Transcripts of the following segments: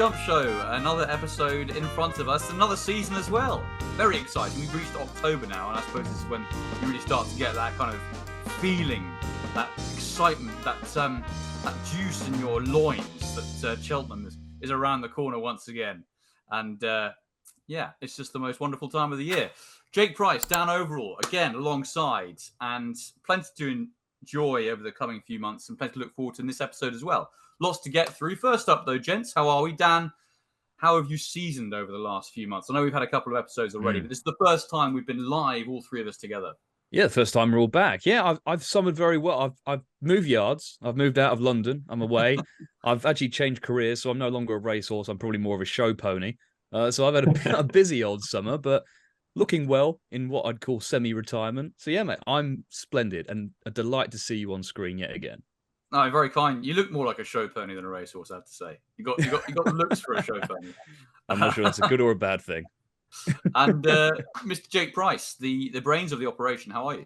Jump Show, another episode in front of us, another season as well. Very exciting. We've reached October now, and I suppose this is when you really start to get that kind of feeling, that excitement, that juice in your loins that Cheltenham is around the corner once again. And yeah, it's just the most wonderful time of the year. Jake Price, down overall, again, alongside, and plenty to enjoy over the coming few months, and plenty to look forward to in this episode as well. Lots to get through. First up, though, gents, how are we? Dan, how have you seasoned over the last few months? I know we've had a couple of episodes already, but this is the first time we've been live, all three of us together. Yeah, the first time we're all back. Yeah, I've summered very well. I've moved yards. I've moved out of London. I'm away. I've actually changed careers, so I'm no longer a racehorse. I'm probably more of a show pony. So I've had a busy old summer, but looking well in what I'd call semi-retirement. So yeah, mate, I'm splendid and a delight to see you on screen yet again. No, very kind. You look more like a show pony than a racehorse, I have to say. You got the looks for a show pony. I'm not sure that's a good or a bad thing. And Mr. Jake Price, the brains of the operation, how are you?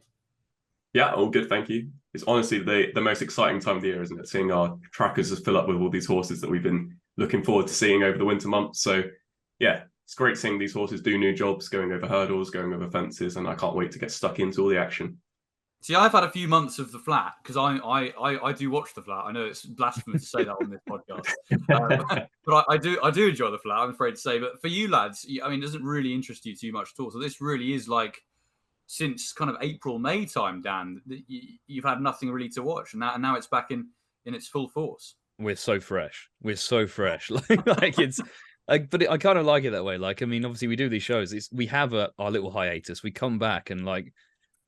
Yeah, all good, thank you. It's honestly the most exciting time of the year, isn't it? Seeing our trackers just fill up with all these horses that we've been looking forward to seeing over the winter months. So yeah, it's great seeing these horses do new jobs, going over hurdles, going over fences, and I can't wait to get stuck into all the action. See, I've had a few months of the flat because I do watch the flat. I know it's blasphemous to say that on this podcast, but I do enjoy the flat. I'm afraid to say, but for you lads, I mean, it doesn't really interest you too much at all. So this really is like since kind of April, May time, Dan. You've had nothing really to watch, and now it's back in its full force. We're so fresh. like it's. But I kind of like it that way. Like, I mean, obviously we do these shows. We have our little hiatus. We come back and like.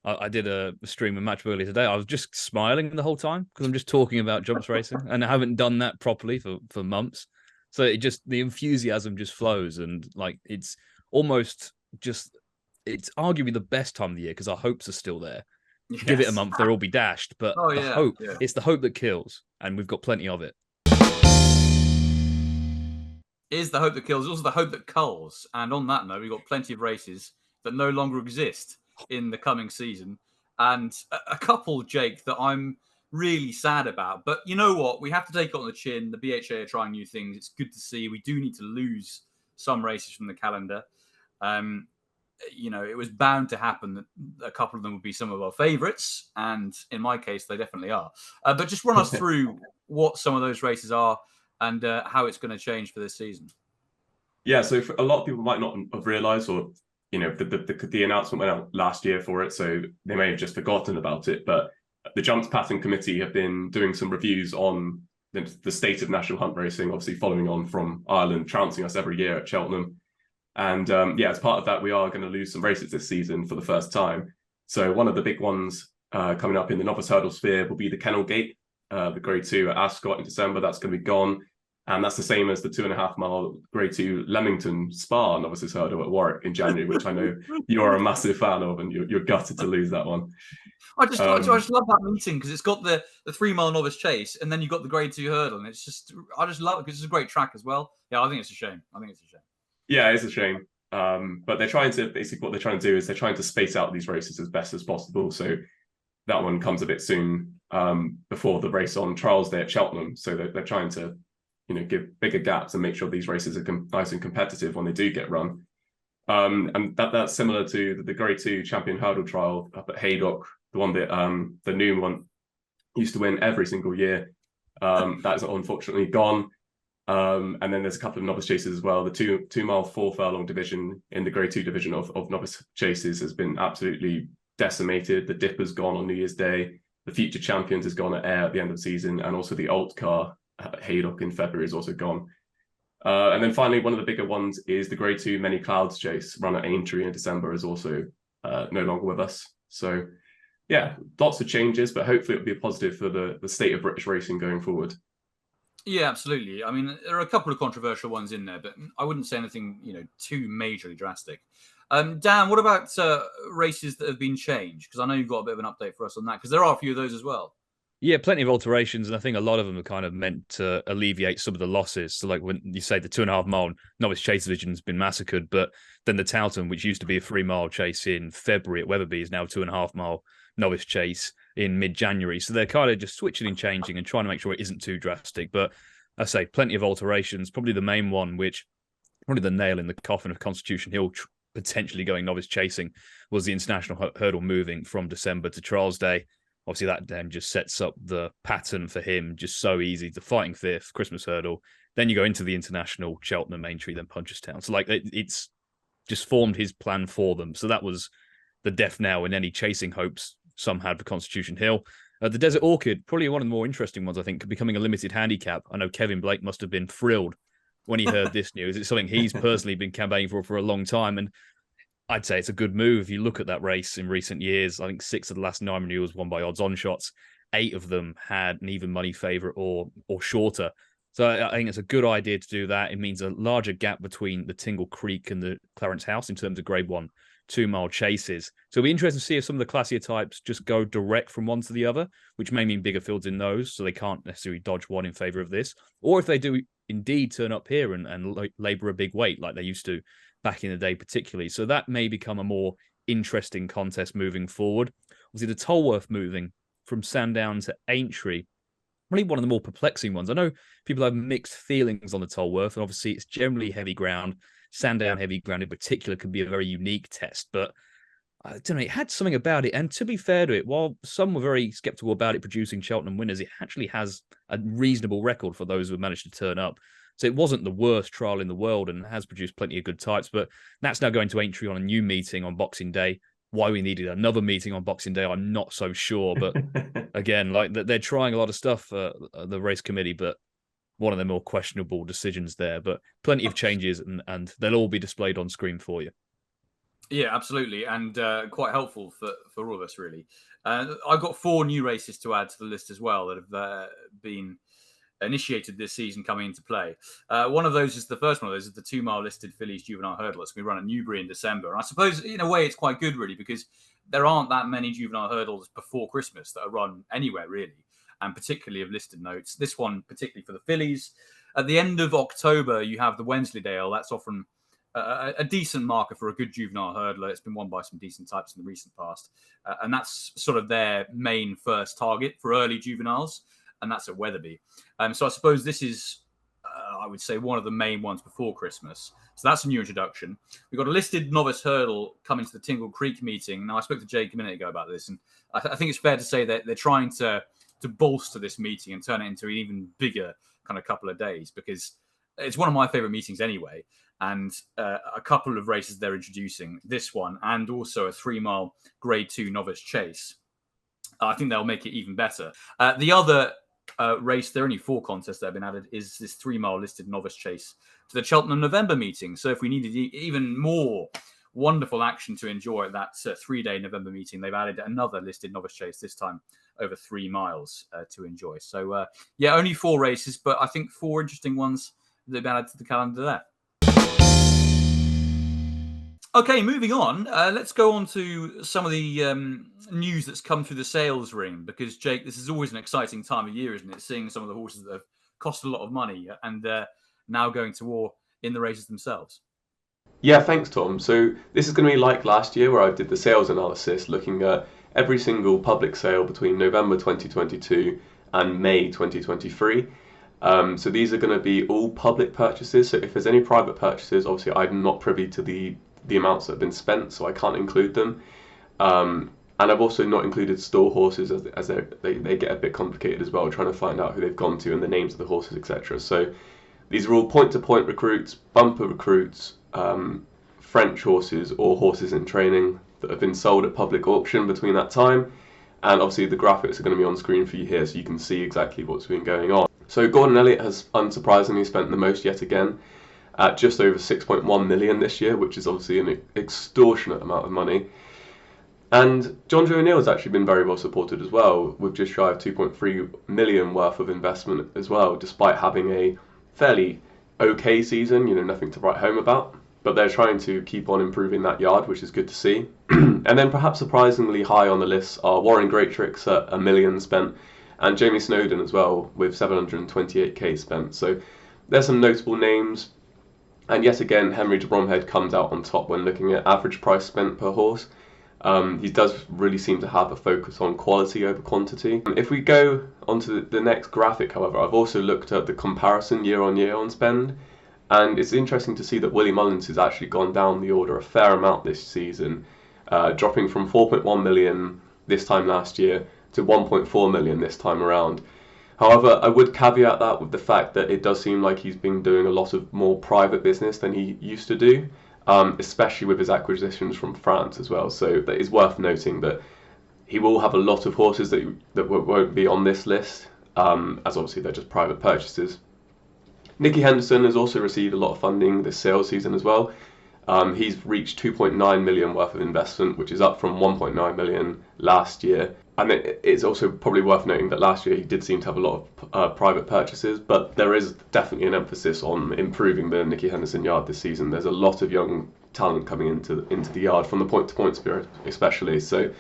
I did a stream of Match earlier today. I was just smiling the whole time because I'm just talking about jumps racing, and I haven't done that properly for months. So the enthusiasm just flows, and like it's almost just it's arguably the best time of the year because our hopes are still there. Yes. Give it a month, they'll all be dashed. But it's the hope that kills, and we've got plenty of it. Is the hope that kills, also the hope that culls. And on that note, we've got plenty of races that no longer exist in the coming season, and a couple, Jake, that I'm really sad about. But you know what? We have to take it on the chin. The BHA are trying new things. It's good to see. We do need to lose some races from the calendar. It was bound to happen that a couple of them would be some of our favourites, and in my case, they definitely are. But just run us through what some of those races are and how it's going to change for this season. Yeah, so for a lot of people might not have realised, or the announcement went out last year for it, so they may have just forgotten about it. But the Jumps Pattern Committee have been doing some reviews on the state of national hunt racing, obviously following on from Ireland trouncing us every year at Cheltenham. And as part of that, we are going to lose some races this season for the first time. So one of the big ones coming up in the novice hurdle sphere will be the Kennel Gate, the Grade 2 at Ascot in December. That's going to be gone. And that's the same as the 2.5 mile Grade 2 Leamington Spa novices hurdle at Warwick in January, which I know you're a massitive fan of, and you're gutted to lose that one. I just love that meeting because it's got the 3 mile novice chase, and then you've got the Grade 2 hurdle, and it's just I just love it because it's a great track as well. Yeah, I think it's a shame. Yeah, it's a shame. But they're trying to what they're trying to do is they're trying to space out these races as best as possible. So that one comes a bit soon before the race on Trials Day at Cheltenham. So they're trying to give bigger gaps and make sure these races are nice and competitive when they do get run. And that's similar to the Grade 2 Champion Hurdle Trial up at Haydock, the one that the new one used to win every single year. That is unfortunately gone. And then there's a couple of novice chases as well. The 2 mile 4 furlong division in the Grade 2 division of novice chases has been absolutely decimated. The Dipper's gone on New Year's Day. The Future Champions has gone at Ayr at the end of the season, and also the Alt Car Haydock in February is also gone. And then finally, one of the bigger ones is the Grade 2 Many Clouds chase run at Aintree in December is also no longer with us. So yeah, lots of changes, but hopefully it'll be a positive for the state of British racing going forward. Yeah, absolutely. I mean, there are a couple of controversial ones in there, but I wouldn't say anything too majorly drastic. Dan, what about races that have been changed? Because I know you've got a bit of an update for us on that, because there are a few of those as well. Yeah, plenty of alterations, and I think a lot of them are kind of meant to alleviate some of the losses. So like when you say the 2.5 mile novice chase division has been massacred, but then the Towton, which used to be a 3 mile chase in February at Wetherby, is now 2.5 mile novice chase in mid-January. So they're kind of just switching and changing and trying to make sure it isn't too drastic. But I say plenty of alterations. Probably the main one, which probably the nail in the coffin of Constitution Hill potentially going novice chasing, was the international hurdle moving from December to Trials Day. Obviously, that then just sets up the pattern for him, just so easy. The fighting fifth, Christmas hurdle, then you go into the international, Cheltenham, Aintree, then Punchestown. So, like, it's just formed his plan for them. So that was the death knell in any chasing hopes some had for Constitution Hill. The Desert Orchid, probably one of the more interesting ones, I think, becoming a limited handicap. I know Kevin Blake must have been thrilled when he heard this news. It's something he's personally been campaigning for a long time. And I'd say it's a good move. If you look at that race in recent years, I think 6 of the last 9 renewals won by odds-on shots. 8 of them had an even money favourite or shorter. So I think it's a good idea to do that. It means a larger gap between the Tingle Creek and the Clarence House in terms of Grade 1 2-mile chases. So it'll be interesting to see if some of the classier types just go direct from one to the other, which may mean bigger fields in those, so they can't necessarily dodge one in favour of this. Or if they do indeed turn up here and labour a big weight like they used to back in the day particularly. So that may become a more interesting contest moving forward. Obviously, the Tolworth moving from Sandown to Aintree, really one of the more perplexing ones. I know people have mixed feelings on the Tolworth, and obviously it's generally heavy ground. Sandown heavy ground in particular can be a very unique test, but I don't know, it had something about it. And to be fair to it, while some were very skeptical about it producing Cheltenham winners, it actually has a reasonable record for those who have managed to turn up. So it wasn't the worst trial in the world and has produced plenty of good types, but that's now going to Aintree on a new meeting on Boxing Day. Why we needed another meeting on Boxing Day, I'm not so sure. But again, like they're trying a lot of stuff, the race committee, but one of the more questionable decisions there. But plenty of changes, and they'll all be displayed on screen for you. Yeah, absolutely, and quite helpful for all of us, really. I've got 4 new races to add to the list as well that have been initiated this season coming into play. One of those is the first one of those is the 2-mile listed Fillies Juvenile Hurdle. It's going to be run at Newbury in December. And I suppose, in a way, it's quite good, really, because there aren't that many juvenile hurdles before Christmas that are run anywhere, really, and particularly of listed notes. This one, particularly for the Fillies. At the end of October, you have the Wensleydale. That's often a decent marker for a good juvenile hurdler. It's been won by some decent types in the recent past. And that's sort of their main first target for early juveniles. And that's at Wetherby. So I suppose this is, I would say, one of the main ones before Christmas. So that's a new introduction. We've got a listed novice hurdle coming to the Tingle Creek meeting. Now, I spoke to Jake a minute ago about this, and I think it's fair to say that they're trying to bolster this meeting and turn it into an even bigger kind of couple of days, because it's one of my favourite meetings anyway. And a couple of races they're introducing, this one, and also a 3-mile Grade 2 novice chase. I think they'll make it even better. The other race, there are only 4 contests that have been added, is this 3-mile listed novice chase to the Cheltenham November meeting. So if we needed even more wonderful action to enjoy at that 3-day November meeting, they've added another listed novice chase, this time over 3 miles to enjoy. So yeah, only 4 races, but I think 4 interesting ones that have been added to the calendar there. Okay, moving on. Let's go on to some of the news that's come through the sales ring, because, Jake, this is always an exciting time of year, isn't it? Seeing some of the horses that have cost a lot of money and now going to war in the races themselves. Yeah, thanks, Tom. So this is going to be like last year, where I did the sales analysis looking at every single public sale between November 2022 and May 2023. So these are going to be all public purchases. So if there's any private purchases, obviously I'm not privy to the amounts that have been spent, so I can't include them. And I've also not included store horses, as they get a bit complicated as well, trying to find out who they've gone to and the names of the horses, etc. So these are all point-to-point recruits, bumper recruits, French horses or horses in training that have been sold at public auction between that time. And obviously the graphics are going to be on screen for you here, so you can see exactly what's been going on. So Gordon Elliott has unsurprisingly spent the most yet again, at just over 6.1 million this year, which is obviously an extortionate amount of money. And John Joe O'Neill has actually been very well supported as well, with just shy of 2.3 million worth of investment as well, despite having a fairly okay season, nothing to write home about. But they're trying to keep on improving that yard, which is good to see. And then perhaps surprisingly high on the list are Warren Greatrix at $1 million spent, and Jamie Snowden as well with 728k spent. So there's some notable names. And yet again, Henry de Bromhead comes out on top when looking at average price spent per horse. He does really seem to have a focus on quality over quantity. If we go onto the next graphic, however, I've also looked at the comparison year on year on spend, and it's interesting to see that Willie Mullins has actually gone down the order a fair amount this season, dropping from 4.1 million this time last year to 1.4 million this time around. However, I would caveat that with the fact that it does seem like he's been doing a lot of more private business than he used to do. Especially with his acquisitions from France as well. So that is worth noting that he will have a lot of horses that won't be on this list, as obviously they're just private purchases. Nicky Henderson has also received a lot of funding this sales season as well. He's reached 2.9 million worth of investment, which is up from 1.9 million last year. And it's also probably worth noting that last year he did seem to have a lot of private purchases, but there is definitely an emphasis on improving the Nicky Henderson yard this season. There's a lot of young talent coming into the yard from the point-to-point spirit especially, so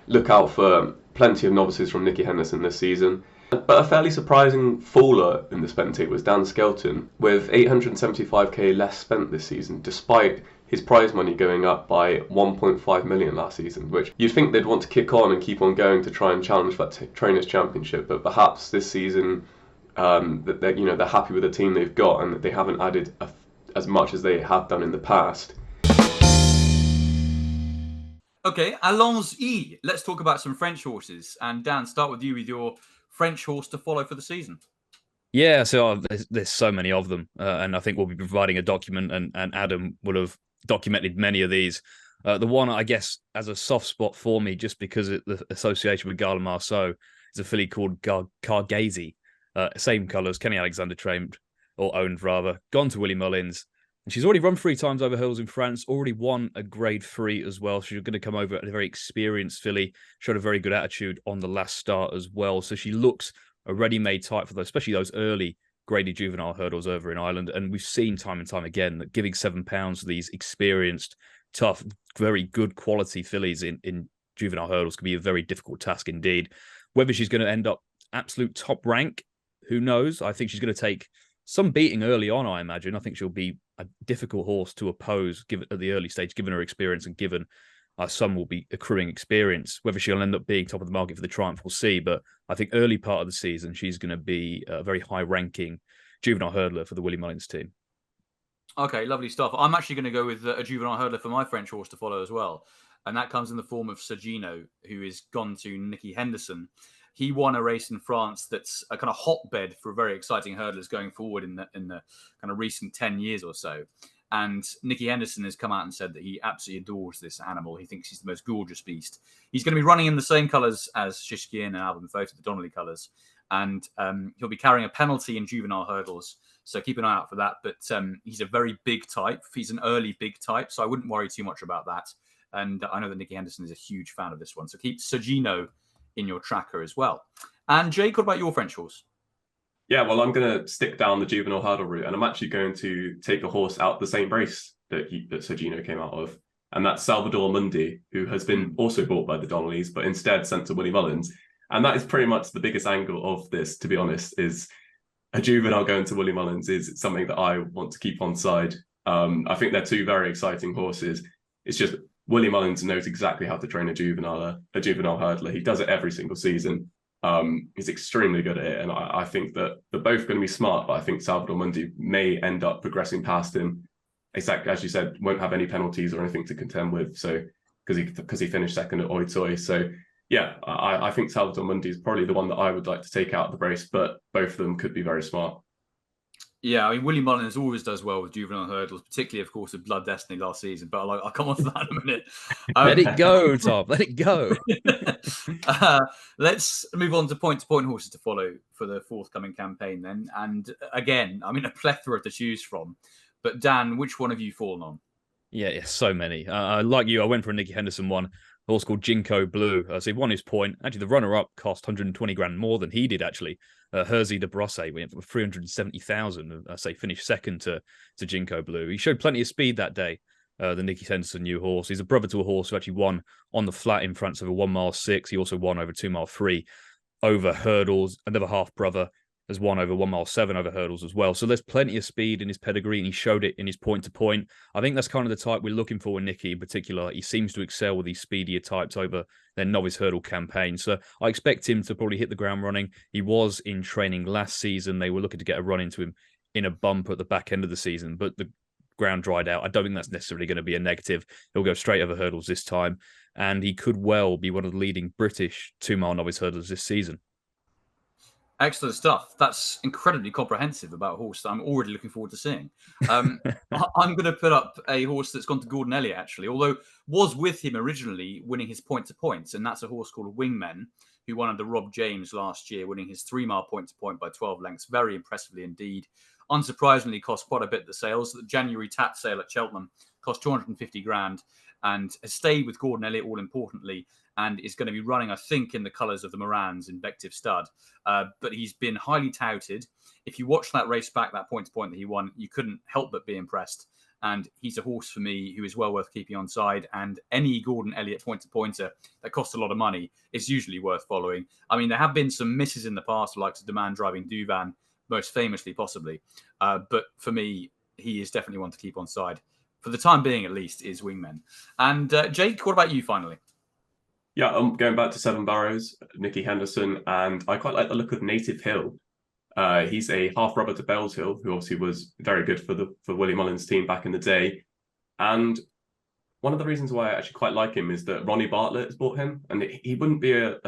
look out for plenty of novices from Nicky Henderson this season. But a fairly surprising faller in the spend tier was Dan Skelton, with 875k less spent this season, despite his prize money going up by 1.5 million last season, which you'd think they'd want to kick on and keep on going to try and challenge that Trainers' Championship. But perhaps this season, that they're happy with the team they've got and that they haven't added as much as they have done in the past. Okay, allons-y. Let's talk about some French horses. And Dan, start with you with your French horse to follow for the season. Yeah, so there's so many of them, and I think we'll be providing a document, and Adam will have documented many of these. The one, I guess, as a soft spot for me, just because of the association with Gala Marceau, is a filly called Cargazy. Same colours, Kenny Alexander trained, or owned rather, gone to Willie Mullins. And she's already run 3 times over hurdles in France, already won a grade 3 as well. She's going to come over at a very experienced filly, showed a very good attitude on the last start as well. So she looks a ready-made type for those, especially those early graded juvenile hurdles over in Ireland. And we've seen time and time again that giving £7 to these experienced, tough, very good quality fillies in juvenile hurdles can be a very difficult task indeed. Whether she's going to end up absolute top rank, who knows? I think she's going to take some beating early on, I imagine. I think she'll be a difficult horse to oppose given at the early stage, given her experience and given some will be accruing experience. Whether she'll end up being top of the market for the Triumph, we'll see. But I think early part of the season, she's going to be a very high-ranking juvenile hurdler for the Willie Mullins team. Okay, lovely stuff. I'm actually going to go with a juvenile hurdler for my French horse to follow as well. And that comes in the form of Sergino, who is gone to Nicky Henderson. He won a race in France that's a kind of hotbed for very exciting hurdlers going forward in the kind of recent 10 years or so. And Nicky Henderson has come out and said that he absolutely adores this animal. He thinks he's the most gorgeous beast. He's going to be running in the same colours as Shishkin and Album Photo, the Donnelly colours. And he'll be carrying a penalty in juvenile hurdles. So keep an eye out for that. But he's a very big type. He's an early big type. So I wouldn't worry too much about that. And I know that Nicky Henderson is a huge fan of this one. So keep Sergino in your tracker as well. And Jake, what about your French horse? Yeah, well, I'm going to stick down the juvenile hurdle route, and I'm actually going to take a horse out the same race that Sergino came out of, and that's Salvador Mundi, who has been also bought by the Donnellys, but instead sent to Willie Mullins. And that is pretty much the biggest angle of this, to be honest, is a juvenile going to Willie Mullins is something that I want to keep on side. I think they're 2 very exciting horses. It's just Willie Mullins knows exactly how to train a juvenile hurdler. He does it every single season. He's extremely good at it, and I think that they're both going to be smart, but I think Salvador Mundi may end up progressing past him. Exactly as you said, won't have any penalties or anything to contend with, so because he finished second at Oitoy. So yeah, I think Salvador Mundi is probably the one that I would like to take out of the race, but both of them could be very smart. Yeah, I mean, Willie Mullins always does well with juvenile hurdles, particularly, of course, with Blood Destiny last season. But I'll come on to that in a minute. Let it go, Tom. Let it go. Let's move on to point-to-point horses to follow for the forthcoming campaign then. And again, I mean, a plethora to choose from. But Dan, which one have you fallen on? Yeah, so many. Like you, I went for a Nicky Henderson one. A horse called Ginkgo Blue. So he won his point. Actually, the runner-up cost 120 grand more than he did, actually. Hersey de Brosse went for 370,000. I say finished second to Ginkgo Blue. He showed plenty of speed that day. The Nicky Henderson new horse. He's a brother to a horse who actually won on the flat in France over 1 mile 6. He also won over 2 mile 3 over hurdles. Another half brother has won over 1 mile 7 over hurdles as well. So there's plenty of speed in his pedigree, and he showed it in his point to point. I think that's kind of the type we're looking for in Nicky in particular. He seems to excel with these speedier types over their novice hurdle campaign. So I expect him to probably hit the ground running. He was in training last season. They were looking to get a run into him in a bump at the back end of the season, but the ground dried out. I don't think that's necessarily going to be a negative. He'll go straight over hurdles this time, and he could well be one of the leading British 2 mile novice hurdlers this season. Excellent stuff. That's incredibly comprehensive about a horse that I'm already looking forward to seeing. I'm going to put up a horse that's gone to Gordon Elliott, actually, although was with him originally winning his point-to-points, and that's a horse called Wingmen, who won under Rob James last year, winning his 3 mile point-to-point by 12 lengths, very impressively indeed. Unsurprisingly, cost quite a bit at the sales. The January tat sale at Cheltenham cost 250 grand and has stayed with Gordon Elliott, all importantly, and is going to be running, I think, in the colours of the Morans Invective Stud. But he's been highly touted. If you watch that race back, that point-to-point that he won, you couldn't help but be impressed. And he's a horse for me who is well worth keeping on side. And any Gordon Elliott point-to-pointer that costs a lot of money is usually worth following. I mean, there have been some misses in the past, like Demand Driving Duvan, most famously, possibly. But for me, he is definitely one to keep on side. For the time being, at least, is Wingmen. And Jake, what about you, finally? Yeah, I'm going back to Seven Barrows, Nicky Henderson, and I quite like the look of Native Hill. He's a half rubber to Bells Hill, who obviously was very good for Willie Mullins' team back in the day. And one of the reasons why I actually quite like him is that Ronnie Bartlett has bought him, and he wouldn't be a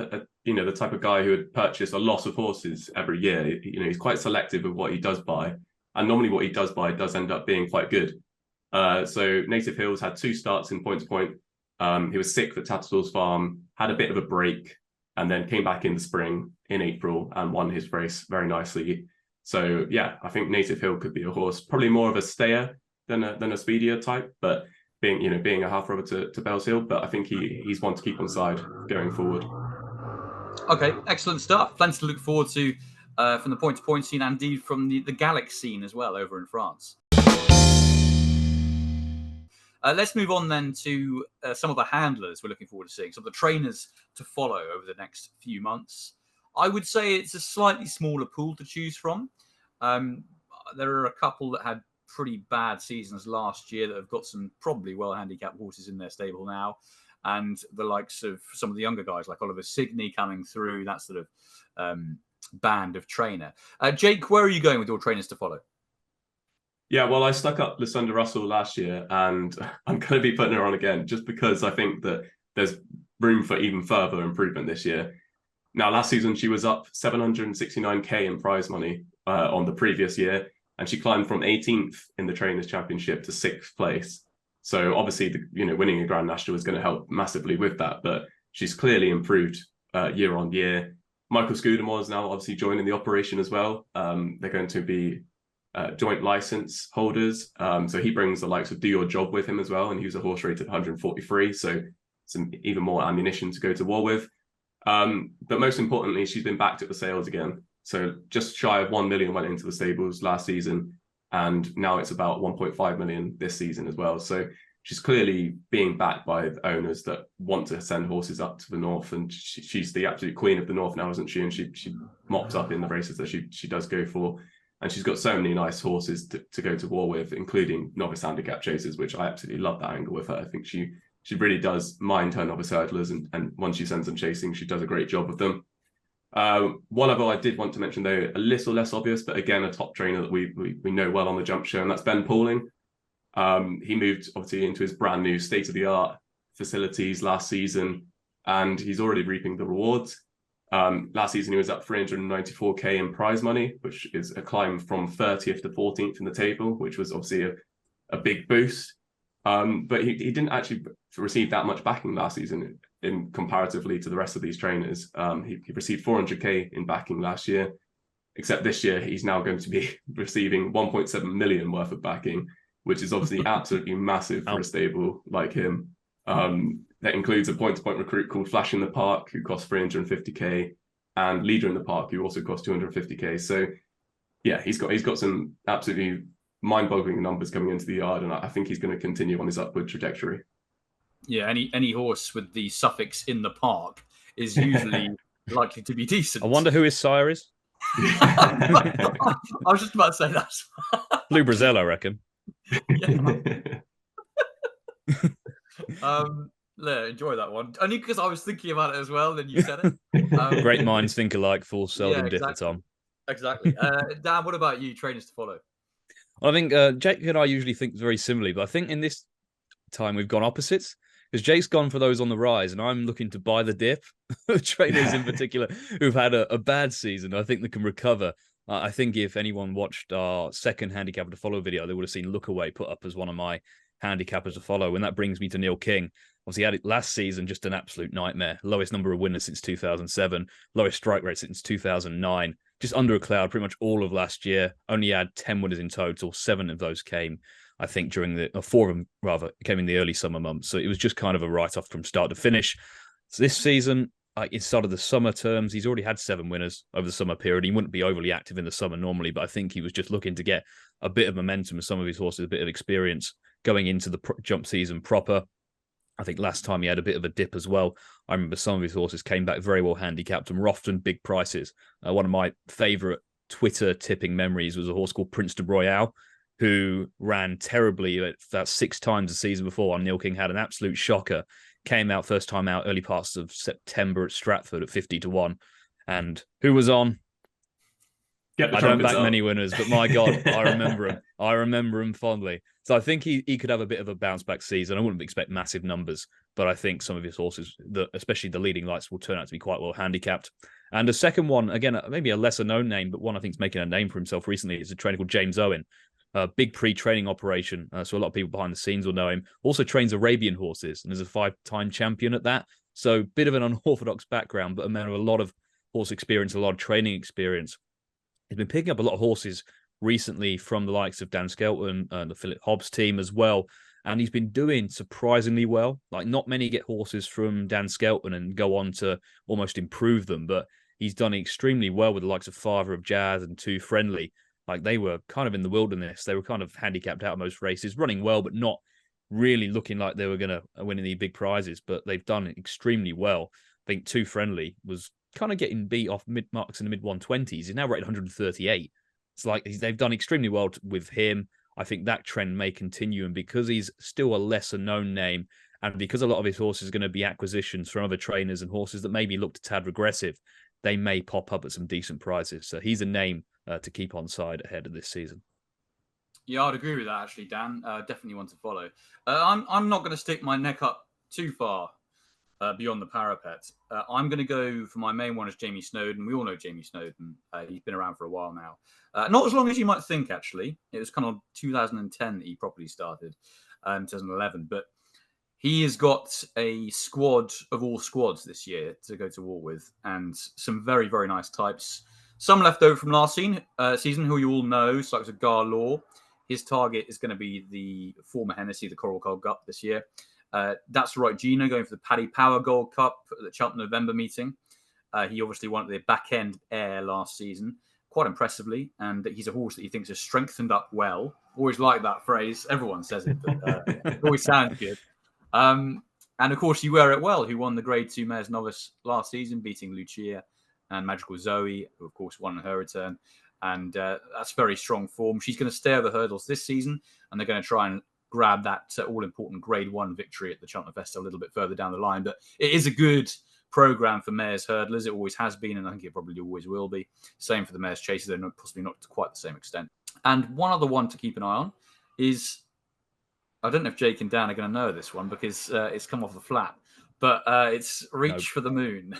the type of guy who would purchase a lot of horses every year. He's quite selective of what he does buy, and normally what he does buy does end up being quite good. So Native Hill's had 2 starts in point to point. He was sick for Tattersalls Farm, had a bit of a break, and then came back in the spring in April and won his race very nicely. So yeah, I think Native Hill could be a horse, probably more of a stayer than a speedier type, but being a half rubber to Bells Hill, but I think he's one to keep on side going forward. Okay, excellent stuff. Plenty to look forward to from the point-to-point scene and indeed from the Gallic scene as well over in France. Let's move on then to some of the handlers we're looking forward to seeing, some of the trainers to follow over the next few months. I would say it's a slightly smaller pool to choose from. There are a couple that had pretty bad seasons last year that have got some probably well-handicapped horses in their stable now, and the likes of some of the younger guys like Oliver Signey coming through, that sort of band of trainer. Jake, where are you going with your trainers to follow? Yeah, well, I stuck up Lucinda Russell last year, and I'm going to be putting her on again just because I think that there's room for even further improvement this year. Now, last season, she was up 769k in prize money on the previous year, and she climbed from 18th in the Trainers' Championship to 6th place. So obviously, winning a Grand National is going to help massively with that, but she's clearly improved year on year. Michael Scudamore is now obviously joining the operation as well. They're going to be joint license holders. So he brings the likes of Do Your Job with him as well, and he was a horse rated 143, so some even more ammunition to go to war with. But most importantly, she's been backed at the sales again. So just shy of 1 million went into the stables last season, and now it's about 1.5 million this season as well. So she's clearly being backed by the owners that want to send horses up to the north, and she's the absolute queen of the north now, isn't she? And she mops up in the races that she does go for. And she's got so many nice horses to go to war with, including novice handicap chasers, which I absolutely love that angle with her. I think she really does mind her novice hurdlers, and once she sends them chasing, she does a great job with them. One other I did want to mention, though, a little less obvious, but again, a top trainer that we know well on the jump show, and that's Ben Pauling. He moved, obviously, into his brand new state-of-the-art facilities last season, and he's already reaping the rewards. Last season, he was up 394k in prize money, which is a climb from 30th to 14th in the table, which was obviously a big boost. But he didn't actually receive that much backing last season in comparatively to the rest of these trainers. He received 400k in backing last year, except this year he's now going to be receiving 1.7 million worth of backing, which is obviously absolutely massive for a stable like him. That includes a point-to-point recruit called Flash in the Park, who costs 350k, and Leader in the Park, who also costs 250k. So, yeah, he's got some absolutely mind-boggling numbers coming into the yard, and I think he's going to continue on his upward trajectory. Yeah, any horse with the suffix "in the park" is usually likely to be decent. I wonder who his sire is. I was just about to say that. Blue Brazil, I reckon. Yeah, enjoy that one. Only because I was thinking about it as well. Then you said it. Great minds think alike, fools seldom differ, exactly. Tom. Exactly. Dan, what about you? Trainers to follow. Well, I think Jake and I usually think very similarly, but I think in this time we've gone opposites. Because Jake's gone for those on the rise, and I'm looking to buy the dip. Trainers in particular who've had a bad season, I think they can recover. I think if anyone watched our second handicapper to follow video, they would have seen Lookaway put up as one of my handicappers to follow. And that brings me to Neil King. Obviously, he had it last season, just an absolute nightmare. Lowest number of winners since 2007, lowest strike rate since 2009. Just under a cloud pretty much all of last year. Only had 10 winners in total. 7 of those came, I think, during 4 of them rather came in the early summer months. So it was just kind of a write-off from start to finish. So this season, inside of the summer terms, he's already had 7 winners over the summer period. He wouldn't be overly active in the summer normally, but I think he was just looking to get a bit of momentum with some of his horses, a bit of experience going into the jump season proper. I think last time he had a bit of a dip as well. I remember some of his horses came back very well handicapped and were often big prices. One of my favourite Twitter tipping memories was a horse called Prince de Royale, who ran terribly about 6 times the season before. Neil King had an absolute shocker. Came out first time out early parts of September at Stratford at 50-1. And who was on? I don't back many winners, but my God, I remember him. I remember him fondly. So I think he could have a bit of a bounce back season. I wouldn't expect massive numbers, but I think some of his horses, especially the leading lights, will turn out to be quite well handicapped. And a second one, again, maybe a lesser known name, but one I think is making a name for himself recently, is a trainer called James Owen. A big pre-training operation, so a lot of people behind the scenes will know him. Also trains Arabian horses and is a 5-time champion at that. So bit of an unorthodox background, but a man with a lot of horse experience, a lot of training experience. He's been picking up a lot of horses recently from the likes of Dan Skelton and the Philip Hobbs team as well. And he's been doing surprisingly well. Like, not many get horses from Dan Skelton and go on to almost improve them, but he's done extremely well with the likes of Father of Jazz and Too Friendly. Like, they were kind of in the wilderness. They were kind of handicapped out of most races, running well, but not really looking like they were going to win any big prizes. But they've done extremely well. I think Too Friendly was kind of getting beat off mid-marks in the mid-120s. He's now rated 138. It's like they've done extremely well with him. I think that trend may continue. And because he's still a lesser-known name, and because a lot of his horses are going to be acquisitions from other trainers and horses that maybe looked a tad regressive, they may pop up at some decent prizes. So he's a name to keep on side ahead of this season. Yeah, I'd agree with that, actually, Dan. Definitely one to follow. I'm not going to stick my neck up too far beyond the parapet. I'm going to go for my main one is Jamie Snowden. We all know Jamie Snowden. He's been around for a while now. Not as long as you might think, actually. It was kind of 2010 that he properly started, 2011. But he has got a squad of all squads this year to go to war with, and some very, very nice types. Some left over from last season, who you all know, so like Gar Law. His target is going to be the former Hennessy, the Coral Gold Cup this year. That's right, Gino going for the Paddy Power Gold Cup at the Cheltenham November meeting. He obviously won at the back end air last season, quite impressively, and he's a horse that he thinks has strengthened up well. Always like that phrase. Everyone says it, but it always sounds good. And of course, you wear it well, who won the Grade 2 Mares Novice last season, beating Lucia and Magical Zoe, who of course won her return. And that's very strong form. She's going to stay over hurdles this season, and they're going to try and grab that all-important Grade 1 victory at the Cheltenham Festival a little bit further down the line. But it is a good program for mares hurdlers. It always has been, and I think it probably always will be. Same for the mares chasers, though possibly not to quite the same extent. And one other one to keep an eye on is, I don't know if Jake and Dan are going to know this one because it's come off the flap, but it's Reach for the Moon.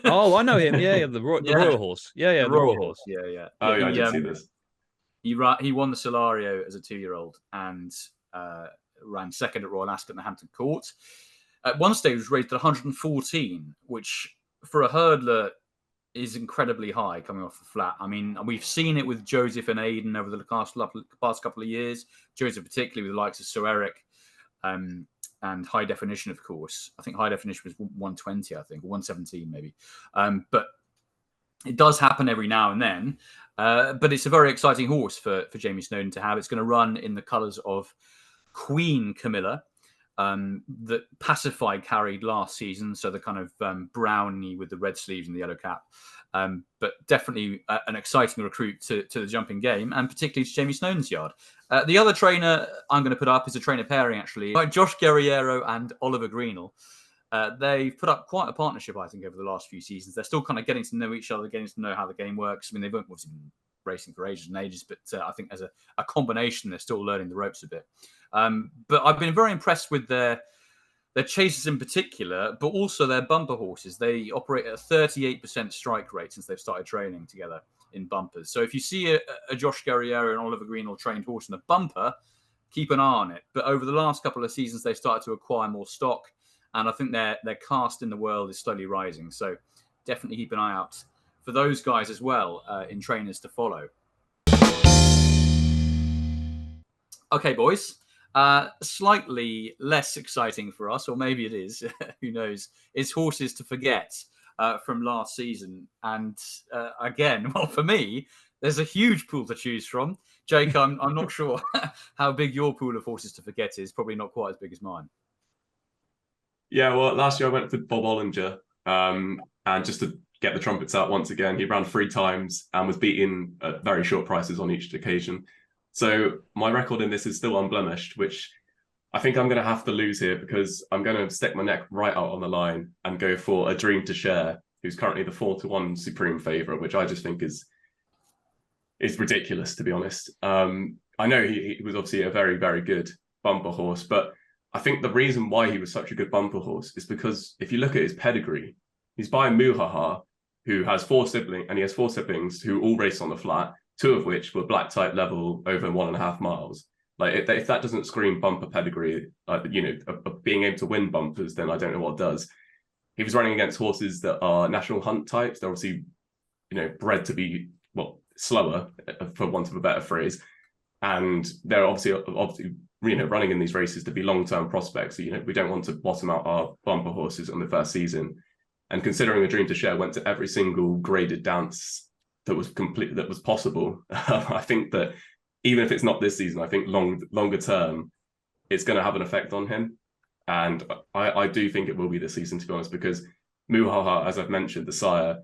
Oh, I know him. Yeah, the Royal Horse. Yeah, the Royal Horse. Yeah. Oh, yeah, I did see this. He won the Solario as a 2-year-old and ran second at Royal Ascot in the Hampton Court. At one stage, was rated at 114, which for a hurdler is incredibly high coming off the flat. I mean, we've seen it with Joseph and Aidan over the past couple of years. Joseph, particularly with the likes of Sir Eric and High Definition, of course. I think High Definition was 120, I think, or 117 maybe. But it does happen every now and then. But it's a very exciting horse for Jamie Snowden to have. It's going to run in the colours of Queen Camilla. that Pacify carried last season, so the kind of brownie with the red sleeves and the yellow cap. But definitely an exciting recruit to the jumping game, and particularly to Jamie Snowden's yard. The other trainer I'm going to put up is a trainer pairing, actually, by Josh Guerriero and Oliver Greenall. They've put up quite a partnership, I think, over the last few seasons. They're still kind of getting to know each other, getting to know how the game works. I mean, they've obviously been racing for ages and ages, but I think as a combination, they're still learning the ropes a bit. But I've been very impressed with their chasers in particular, but also their bumper horses. They operate at a 38% strike rate since they've started training together in bumpers. So if you see a Josh Guerriero and Oliver Greenall trained horse in a bumper, keep an eye on it. But over the last couple of seasons, they've started to acquire more stock, and I think their cast in the world is slowly rising. So definitely keep an eye out for those guys as well in trainers to follow. Okay, boys. Slightly less exciting for us, or maybe it is, who knows, is horses to forget from last season. And again, well, for me, there's a huge pool to choose from. Jake, I'm not sure how big your pool of horses to forget is. Probably not quite as big as mine. Yeah, well, last year I went for Bob Ollinger, and just to get the trumpets out once again, he ran 3 times and was beaten at very short prices on each occasion. So my record in this is still unblemished, which I think I'm going to have to lose here because I'm going to stick my neck right out on the line and go for A Dream to Share, who's currently the 4-1 supreme favourite, which I just think is ridiculous, to be honest. I know he was obviously a very, very good bumper horse, but I think the reason why he was such a good bumper horse is because if you look at his pedigree, he's by Muhaha, who has 4 siblings, and he has 4 siblings who all race on the flat, 2 of which were black type level over 1.5 miles. Like if that doesn't scream bumper pedigree, of being able to win bumpers, then I don't know what does. He was running against horses that are national hunt types. They're obviously, bred to be slower, for want of a better phrase, and they're obviously running in these races to be long-term prospects. So, we don't want to bottom out our bumper horses on the first season. And considering A Dream to Share went to every single graded dance that was possible, I think that even if it's not this season, I think longer term, it's going to have an effect on him. And I do think it will be this season, to be honest, because Muhaha, as I've mentioned, the sire,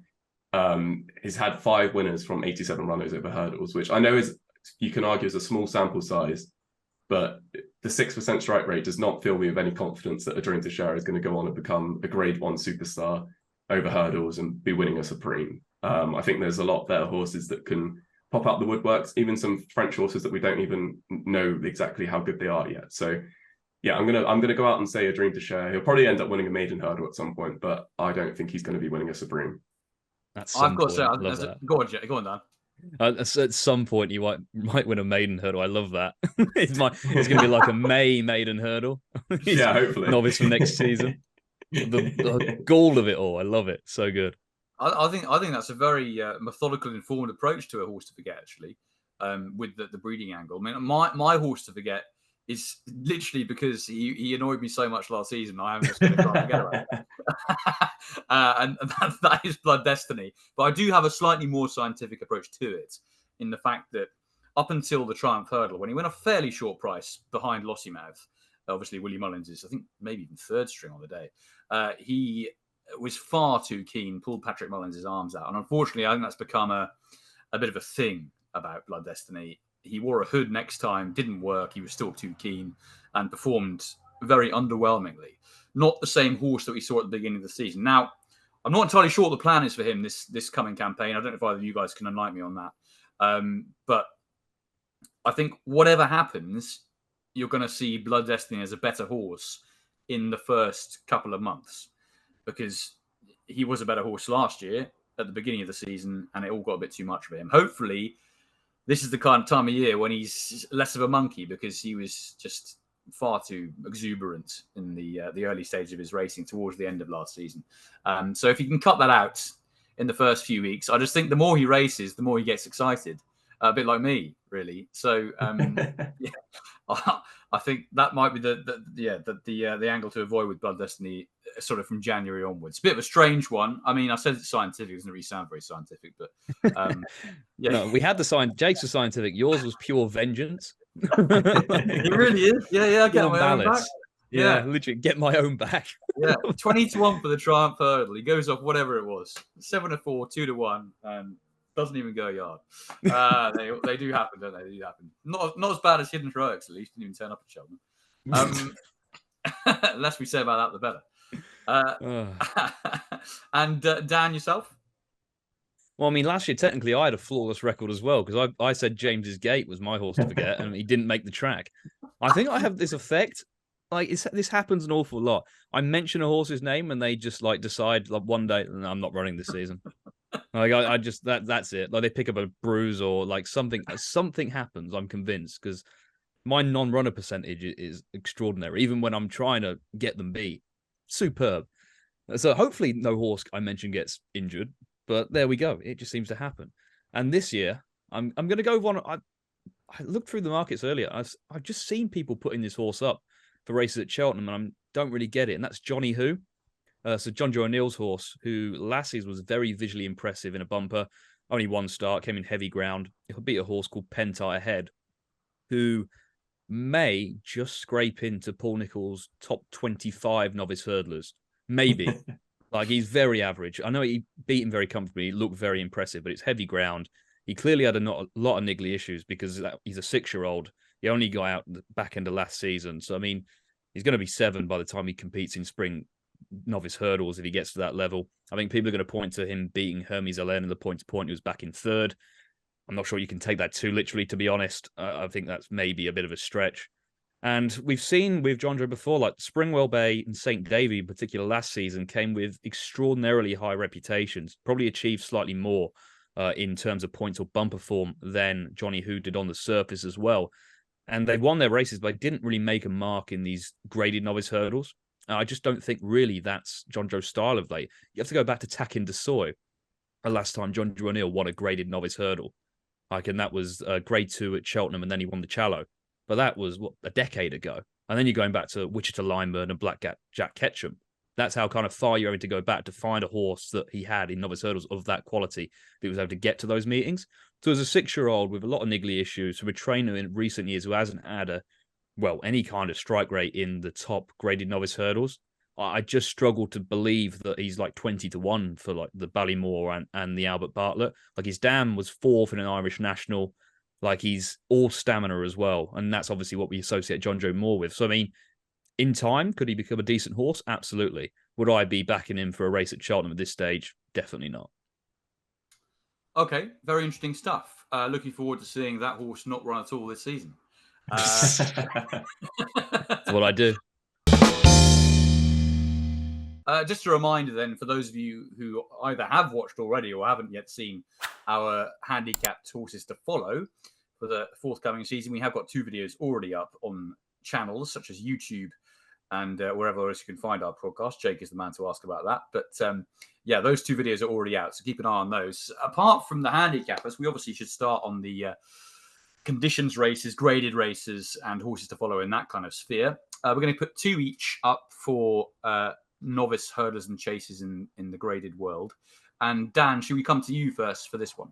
has had 5 winners from 87 runners over hurdles, which I know you can argue is a small sample size, but the 6% strike rate does not fill me with any confidence that A Dream to Share is going to go on and become a grade 1 superstar over hurdles and be winning a supreme. I think there's a lot better horses that can pop out the woodworks, even some French horses that we don't even know exactly how good they are yet. So yeah, I'm gonna go out and say A Dream to Share. He'll probably end up winning a maiden hurdle at some point, but I don't think he's going to be winning a supreme. I've got to say, go on, Jake. Go on, Dan. At some point, you might win a maiden hurdle. I love that. It's going to be like a maiden hurdle. Yeah, hopefully. Novice for next season. The gall of it all. I love it. So good. I think that's a very methodical, informed approach to a horse to forget. Actually, with the breeding angle. I mean, my horse to forget is literally because he annoyed me so much last season. I am just going to try and forget about it. And that is Blood Destiny. But I do have a slightly more scientific approach to it, in the fact that up until the Triumph Hurdle, when he went a fairly short price behind Lossiemouth, obviously Willie Mullins is, I think, maybe even 3rd string on the day, he was far too keen, pulled Patrick Mullins' arms out. And unfortunately, I think that's become a bit of a thing about Blood Destiny. He wore a hood next time, didn't work. He was still too keen and performed very underwhelmingly. Not the same horse that we saw at the beginning of the season. Now, I'm not entirely sure what the plan is for him this coming campaign. I don't know if either of you guys can enlighten me on that. But I think whatever happens, you're going to see Blood Destiny as a better horse in the first couple of months, because he was a better horse last year at the beginning of the season, and it all got a bit too much for him. Hopefully, this is the kind of time of year when he's less of a monkey, because he was just far too exuberant in the early stage of his racing towards the end of last season. So if he can cut that out in the first few weeks, I just think the more he races, the more he gets excited. A bit like me, really. So yeah, I think that might be the angle to avoid with Blood Destiny, sort of from January onwards. Bit of a strange one. I mean, I said it's scientific. It doesn't really sound very scientific, but yeah. No, we had Jake's was scientific. Yours was pure vengeance. It really is. Yeah, I get my own back. Yeah, Yeah. literally get my own back. Yeah, 20-1 for the Triumph hurdle. He goes off whatever it was, 7-4, 2-1, and doesn't even go a yard. They do happen, don't they? They do happen. Not as bad as Hidden Heroics, at least. Didn't even turn up at Cheltenham. Less we say about that, the better. And Dan, yourself? Well, I mean, last year technically I had a flawless record as well because I said James's Gate was my horse to forget, and he didn't make the track. I think I have this effect. Like this happens an awful lot. I mention a horse's name and they just like decide like one day, no, I'm not running this season. Like I just that's it. Like they pick up a bruise or like something happens. I'm convinced because my non-runner percentage is extraordinary. Even when I'm trying to get them beat, superb. So hopefully no horse I mentioned gets injured. But there we go. It just seems to happen. And this year, I'm going to go with one. I looked through the markets earlier. I've just seen people putting this horse up for races at Cheltenham, and I don't really get it. And that's Johnny Who. So John Joe O'Neill's horse, who last season was very visually impressive in a bumper. Only one start, came in heavy ground. He'll beat a horse called Pentai ahead, who may just scrape into Paul Nicholls' top 25 novice hurdlers. Maybe. Like, he's very average. I know he beat him very comfortably. He looked very impressive, but it's heavy ground. He clearly had a lot of niggly issues because he's a 6-year-old. He only got out the back end of last season. So, I mean, he's going to be 7 by the time he competes in spring novice hurdles if he gets to that level. I think people are going to point to him beating Hermes Allen in the point-to-point, who was back in 3rd. I'm not sure you can take that too literally, to be honest. I think that's maybe a bit of a stretch. And we've seen with John Joe before, like Springwell Bay and St. Davy in particular last season came with extraordinarily high reputations, probably achieved slightly more in terms of points or bumper form than Johnny Who did on the surface as well. And they won their races, but didn't really make a mark in these graded novice hurdles. I just don't think really that's John Joe's style of late. You have to go back to Takin de Soy. The last time John Joe O'Neill won a graded novice hurdle. And that was grade 2 at Cheltenham, and then he won the Challow. But that was, a decade ago. And then you're going back to Wichita Lineburn and Black Jack Ketchum. That's how kind of far you're having to go back to find a horse that he had in novice hurdles of that quality that was able to get to those meetings. So as a 6-year-old with a lot of niggly issues, from a trainer in recent years who hasn't had any kind of strike rate in the top graded novice hurdles, I just struggle to believe that he's like 20-1 for like the Ballymore and the Albert Bartlett. Like his dam was 4th in an Irish National. Like he's all stamina as well. And that's obviously what we associate John Joe more with. So, I mean, in time, could he become a decent horse? Absolutely. Would I be backing him for a race at Cheltenham at this stage? Definitely not. Okay, very interesting stuff. Looking forward to seeing that horse not run at all this season. That's what I do. Just a reminder then, for those of you who either have watched already or haven't yet seen our handicapped horses to follow for the forthcoming season, we have got 2 videos already up on channels such as YouTube and wherever else you can find our podcast. Jake is the man to ask about that. But yeah, those 2 videos are already out, so keep an eye on those. Apart from the handicappers, we obviously should start on the conditions races, graded races, and horses to follow in that kind of sphere. We're going to put 2 each up for novice hurdlers and chasers in the graded world. And Dan, should we come to you first for this one?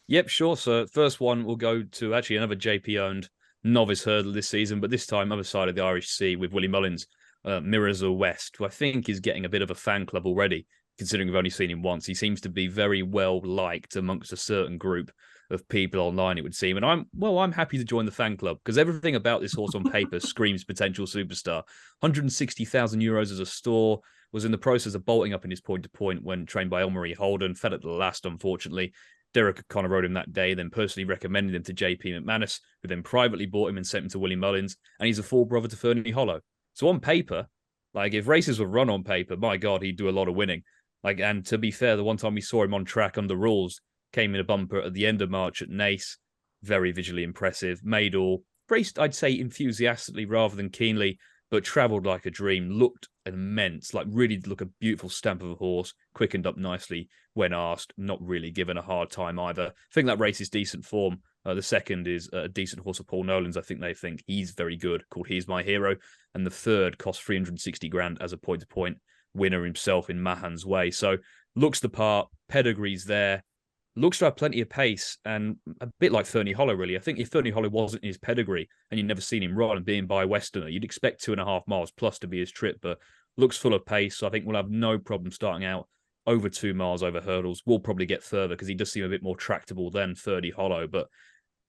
Yep, sure. So first one will go to actually another JP-owned novice hurdle this season, but this time other side of the Irish Sea with Willie Mullins, Mirrors of West, who I think is getting a bit of a fan club already, considering we've only seen him once. He seems to be very well liked amongst a certain group of people online, it would seem. And I'm happy to join the fan club because everything about this horse on paper screams potential superstar. 160,000 euros as a store, was in the process of bolting up in his point-to-point when trained by Elmarie Holden, fell at the last, unfortunately. Derek O'Connor rode him that day, then personally recommended him to JP McManus, who then privately bought him and sent him to Willie Mullins, and he's a full brother to Fernie Hollow. So on paper, like if races were run on paper, my God, he'd do a lot of winning. Like, and to be fair, the one time we saw him on track under rules, came in a bumper at the end of March at Naas, very visually impressive, made all, raced, I'd say, enthusiastically rather than keenly, but travelled like a dream, looked immense, like really look a beautiful stamp of a horse, quickened up nicely when asked, not really given a hard time either. I think that race is decent form. The second is a decent horse of Paul Nolan's. I think they think he's very good, called He's My Hero. And the third cost 360 grand as a point-to-point winner himself in Mahan's Way. So looks the part, pedigree's there. looks to have plenty of pace and a bit like Fernie Hollow, really. I think if Fernie Hollow wasn't in his pedigree and you'd never seen him run and being by a Westerner, you'd expect 2.5 miles plus to be his trip, but looks full of pace. So I think we'll have no problem starting out over 2 miles over hurdles. We'll probably get further because he does seem a bit more tractable than Fernie Hollow, but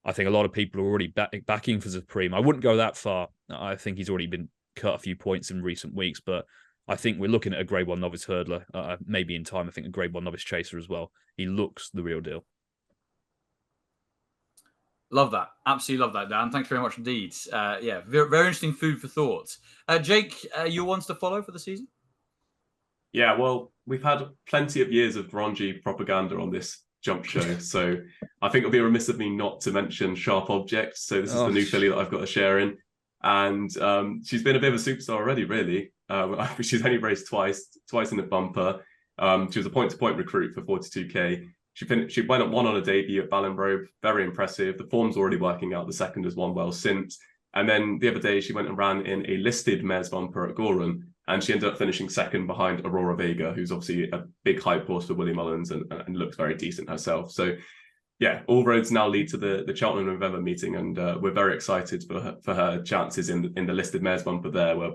I think a lot of people are already backing for Supreme. I wouldn't go that far. I think he's already been cut a few points in recent weeks, but I think we're looking at a Grade 1 novice hurdler. Maybe in time, I think a Grade 1 novice chaser as well. He looks the real deal. Love that. Absolutely love that, Dan. Thanks very much indeed. Yeah, very, very interesting food for thought. Jake, your ones to follow for the season? Yeah, well, we've had plenty of years of Ronji propaganda on this jump show, so I think it'll be remiss of me not to mention Sharp Object. So this is the new filly that I've got to share in, and she's been a bit of a superstar already, really. She's only raced twice in the bumper. She was a point-to-point recruit for 42k. She won on a debut at Ballingrove, very impressive. The form's already working out. The second has won well since. And then the other day, she went and ran in a listed mares bumper at Goran, and she ended up finishing second behind Aurora Vega, who's obviously a big hype horse for Willie Mullins and looks very decent herself. So, yeah, all roads now lead to the Cheltenham November meeting, and we're very excited for her chances in the listed mares bumper there. Where,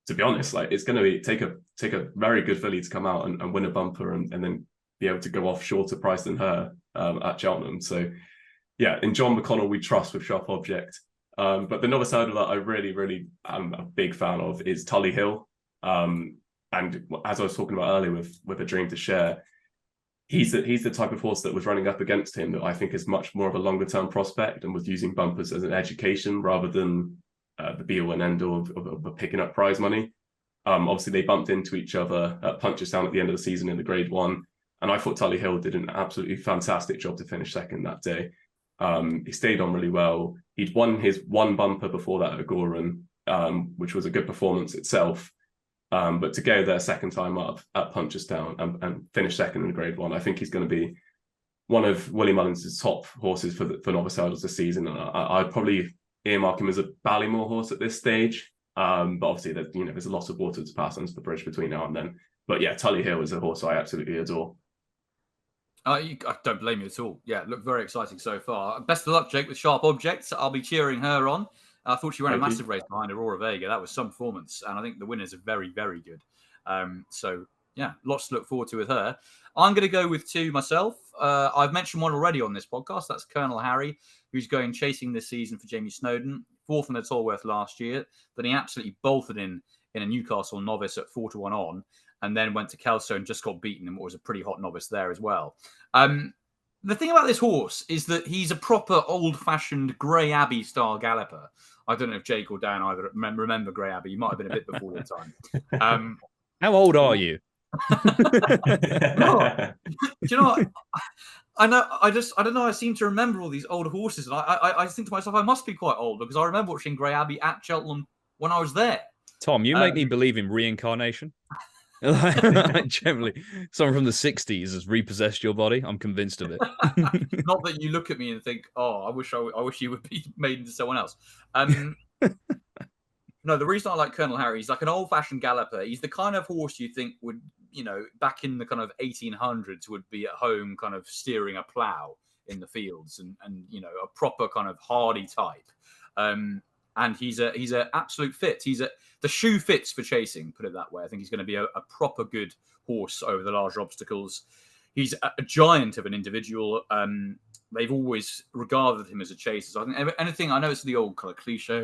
to be honest, like it's going to take a very good filly to come out and win a bumper and then be able to go off shorter price than her at Cheltenham. So, yeah, in John McConnell we trust with Sharp Object. But the novice hurdler that I really am a big fan of is Tully Hill. And as I was talking about earlier with A Dream to Share, he's the type of horse that was running up against him that I think is much more of a longer term prospect and was using bumpers as an education rather than the be all and end all of picking up prize money. Obviously, they bumped into each other at Punchestown at the end of the season in the Grade 1. And I thought Tully Hill did an absolutely fantastic job to finish second that day. He stayed on really well. He'd won his one bumper before that at Goran, which was a good performance itself. But to go there second time up at Punchestown and finish second in Grade 1, I think he's going to be one of Willie Mullins' top horses for novice hurdles this season. I'd probably earmark him as a Ballymore horse at this stage. But obviously, there's a lot of water to pass under the bridge between now and then. But yeah, Tully Hill is a horse I absolutely adore. I don't blame you at all. Yeah, looked very exciting so far. Best of luck, Jake, with Sharp Objects. I'll be cheering her on. I thought she ran a massive race behind Aurora Vega. That was some performance. And I think the winners are very, very good. So, yeah, lots to look forward to with her. I'm going to go with two myself. I've mentioned one already on this podcast. That's Colonel Harry, who's going chasing this season for Jamie Snowden. Fourth in the Tolworth last year. Then he absolutely bolted in a Newcastle novice at 4-1 on. And then went to Kelso and just got beaten and was a pretty hot novice there as well. The thing about this horse is that he's a proper old-fashioned Grey Abbey style galloper. I don't know if Jake or Dan either remember Grey Abbey. You might have been a bit before your time. How old are you? No, do you know what? I don't know. I seem to remember all these old horses, and I think to myself, I must be quite old because I remember watching Grey Abbey at Cheltenham when I was there. Tom, you make me believe in reincarnation. Generally, someone from the 60s has repossessed your body. I'm convinced of it. Not that you look at me and think, "Oh, I wish you would be made into someone else." No, the reason I like Colonel Harry, he's like an old-fashioned galloper. He's the kind of horse you think would, back in the kind of 1800s, would be at home, kind of steering a plough in the fields, and a proper kind of hardy type. And he's a absolute fit. The shoe fits for chasing, put it that way. I think he's going to be a proper good horse over the larger obstacles. He's a giant of an individual. They've always regarded him as a chaser. So I think anything, I know it's the old kind of cliche,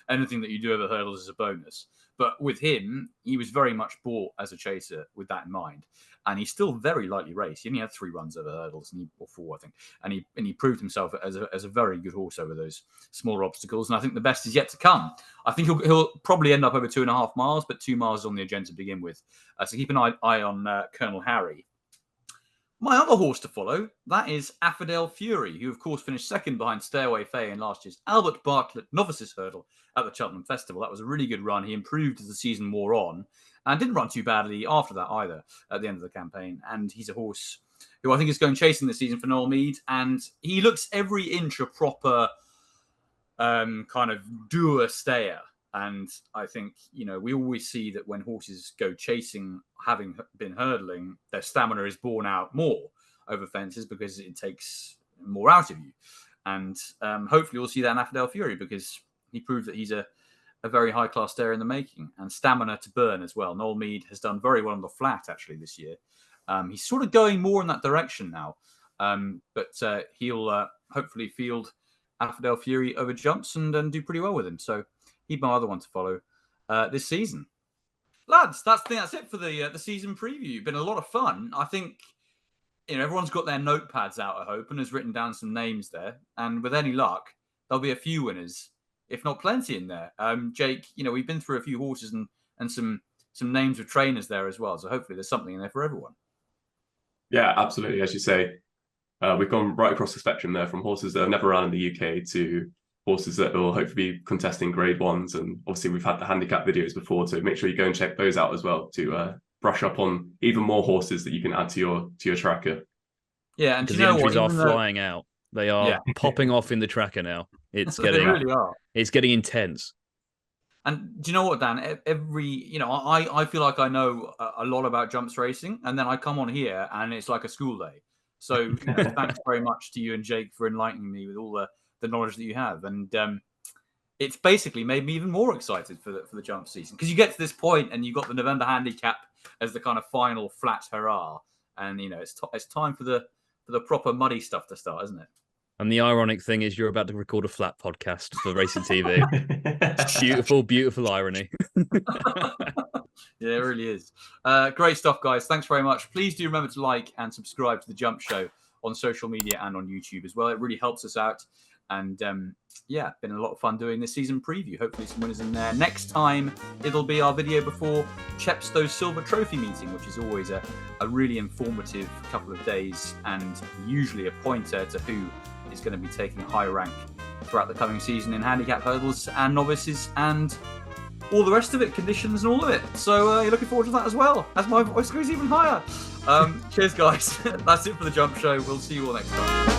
anything that you do over hurdles is a bonus. But with him, he was very much bought as a chaser with that in mind. And he's still very lightly raced. He only had 3 runs over hurdles, or 4, I think. And he proved himself as a very good horse over those smaller obstacles. And I think the best is yet to come. I think he'll probably end up over 2.5 miles, but 2 miles is on the agenda to begin with. So keep an eye on Colonel Harry. My other horse to follow, that is Affidale Fury, who of course finished second behind Stairway Fay in last year's Albert Bartlett Novices Hurdle at the Cheltenham Festival. That was a really good run. He improved as the season wore on and didn't run too badly after that either at the end of the campaign. And he's a horse who I think is going chasing this season for Noel Mead. And he looks every inch a proper kind of doer stayer. And I think, we always see that when horses go chasing, having been hurdling, their stamina is borne out more. over fences because it takes more out of you. And hopefully we'll see that in Affordale Fury, because he proved that he's a very high-class stayer in the making, and stamina to burn as well. Noel Mead has done very well on the flat, actually, this year. He's sort of going more in that direction now, but he'll hopefully field Affordale Fury over jumps and do pretty well with him. So he'd my other one to follow this season. Lads, that's it for the season preview. Been a lot of fun. I think everyone's got their notepads out, I hope, and has written down some names there. And with any luck, there'll be a few winners, if not plenty in there. Jake, we've been through a few horses and some names of trainers there as well. So hopefully there's something in there for everyone. Yeah, absolutely. As you say, we've gone right across the spectrum there, from horses that have never run in the UK to horses that will hopefully be contesting grade ones. And obviously we've had the handicap videos before, so make sure you go and check those out as well to brush up on even more horses that you can add to your tracker. Yeah, and because the entries are flying out. They are popping off in the tracker now. It's getting they really are. It's getting intense. And do you know what, Dan? I feel like I know a lot about jumps racing, and then I come on here and it's like a school day. So thanks very much to you and Jake for enlightening me with all the knowledge that you have. And it's basically made me even more excited for the jump season, because you get to this point and you've got the November handicap as the kind of final flat hurrah. And, it's time for the proper muddy stuff to start, isn't it? And the ironic thing is you're about to record a flat podcast for Racing TV. Beautiful, beautiful irony. Yeah, it really is. Great stuff, guys. Thanks very much. Please do remember to like and subscribe to The Jump Show on social media and on YouTube as well. It really helps us out. And been a lot of fun doing this season preview. Hopefully some winners in there. Next time, it'll be our video before Chepstow's Silver Trophy meeting, which is always a really informative couple of days, and usually a pointer to who is going to be taking high rank throughout the coming season in handicap hurdles and novices and all the rest of it, conditions and all of it. So you're looking forward to that as well, as my voice goes even higher. Cheers, guys. That's it for The Jump Show. We'll see you all next time.